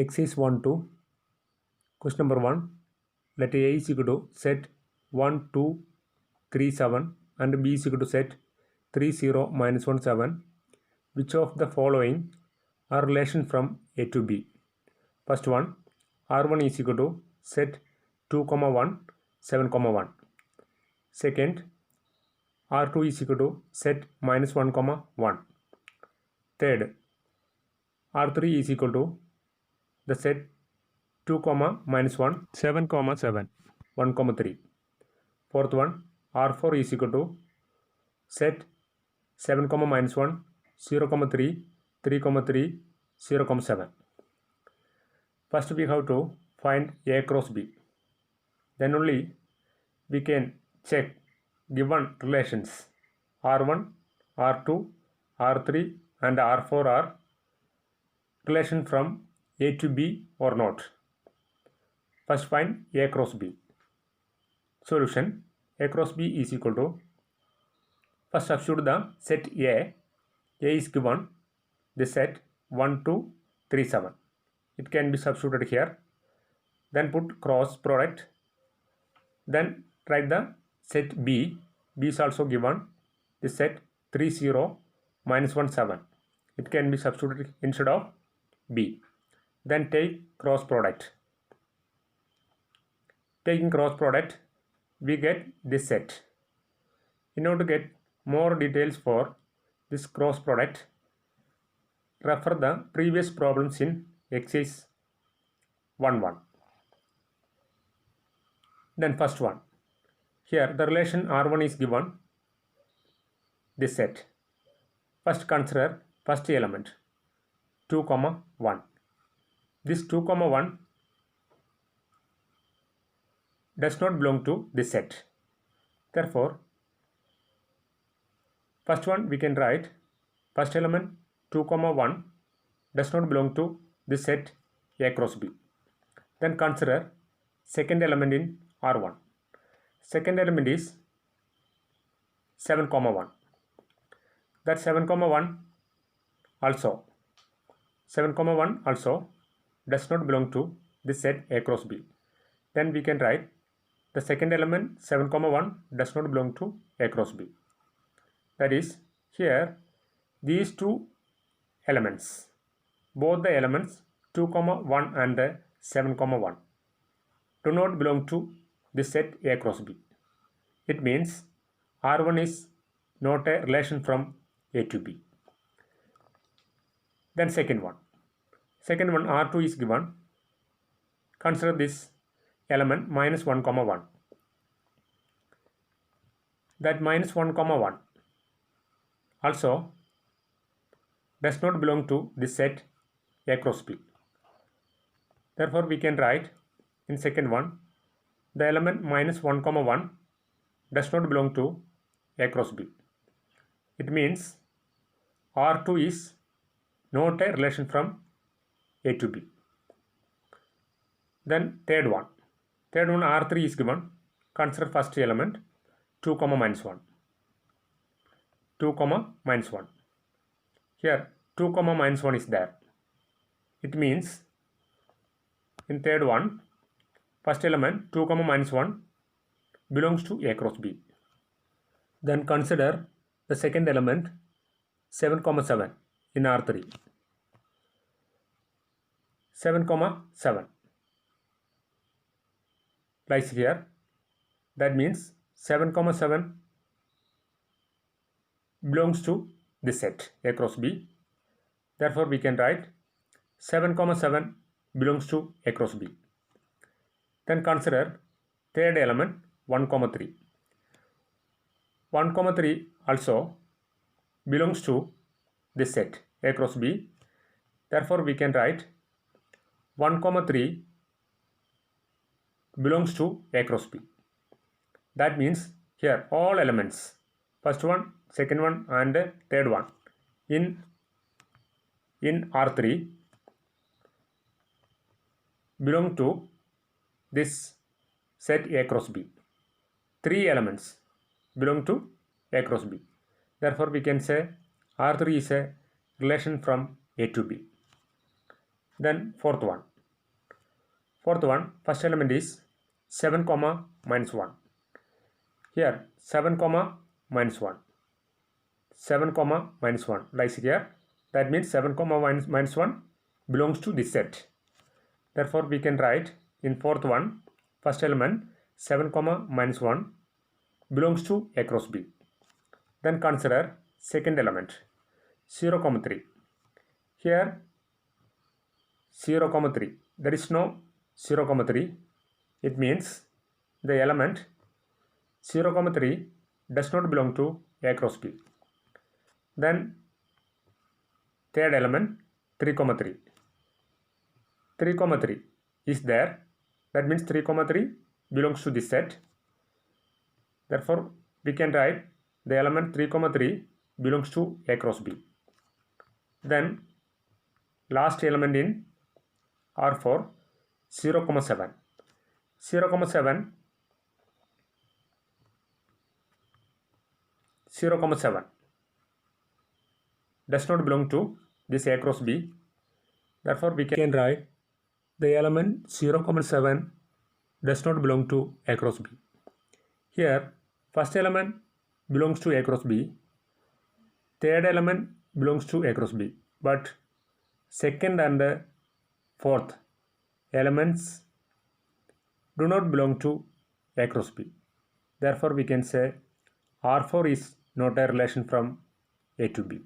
Exercise 1 2. Question number 1. Let A is equal to set 1 2 3 7 and B is equal to set 3 0 minus 1 7. Which of the following are relation from A to B? First one, R1 is equal to set 2 comma 1 7 comma 1. Second, R2 is equal to set minus 1 comma 1. Third, R3 is equal to the set 2 comma minus 1 7 comma 7 1 comma 3. Fourth one, R4 is equal to set 7 comma minus 1 0 comma 3 3 comma 3 0 comma 7. First we have to find A cross B. Then only we can check given relations R1, R2, R3 and R4 are relation from A to B or not. First find A cross B. Solution: A cross B is equal to, first substitute the set A. A is given the set 1 2 3 7. It can be substituted here. Then put cross product. Then write the set B. B is also given the set 3 0 minus 1 7. It can be substituted instead of B. Then take cross product. Taking cross product, we get this set. In order to get more details for this cross product, refer the previous problems in exercise 1-1. Then first one. Here the relation R1 is given this set. First consider first element 2 comma 1. This 2 comma 1 does not belong to this set. Therefore, first one we can write first element 2 comma 1 does not belong to this set A cross B. Then consider second element in R1. Second element is 7 comma 1. That 7 comma 1 also 7 comma 1 also does not belong to this set A cross B. Then we can write the second element 7 comma 1 does not belong to A cross B. That is, here these two elements, both the elements 2 comma 1 and 7 comma 1 do not belong to this set A cross B. It means R1 is not a relation from A to B. Then second one R2 is given. Consider this element minus 1 comma 1. That minus 1 comma 1 also does not belong to this set A cross B. Therefore, we can write in second one the element minus 1 comma 1 does not belong to A cross B. It means R2 is not a relation from A to B. Then third one R3 is given. Consider first element 2 comma minus 1. 2 comma minus 1. Here 2 comma minus 1 is there. It means in third one, first element 2 comma minus 1 belongs to A cross B. Then consider the second element 7 comma 7 in R3. 7 comma 7 lies here. That means 7 comma 7 belongs to this set A cross B. Therefore, we can write 7 comma 7 belongs to A cross B. Then consider third element 1 comma 3. 1 comma 3 also belongs to this set A cross B. Therefore, we can write 1 comma 3 belongs to A cross B. That means here all elements, first one, second one and third one in R3 belong to this set A cross B. Three elements belong to A cross B. Therefore, we can say R3 is a relation from A to B. Then fourth one, first element is 7 comma minus 1. Here 7 comma minus 1, 7 comma minus 1 lies here. That means 7 comma minus 1 belongs to this set. Therefore we can write in fourth one, first element 7 comma minus 1 belongs to A cross B. Then consider second element 0 comma 3. Here 0 comma 3, there is no 0 comma 3. It means the element 0 comma 3 does not belong to A cross B. Then third element 3 comma 3. 3 comma 3 is there. That means 3 comma 3 belongs to this set. Therefore we can write the element 3 comma 3 belongs to A cross B. Then last element in R4 0 comma 7. 0 comma 7 does not belong to this A cross B. Therefore we can write the element 0 comma 7 does not belong to A cross B. Here first element belongs to A cross B, third element belongs to A cross B, but second and fourth elements do not belong to A cross B. Therefore we can say R4 is not a relation from A to B.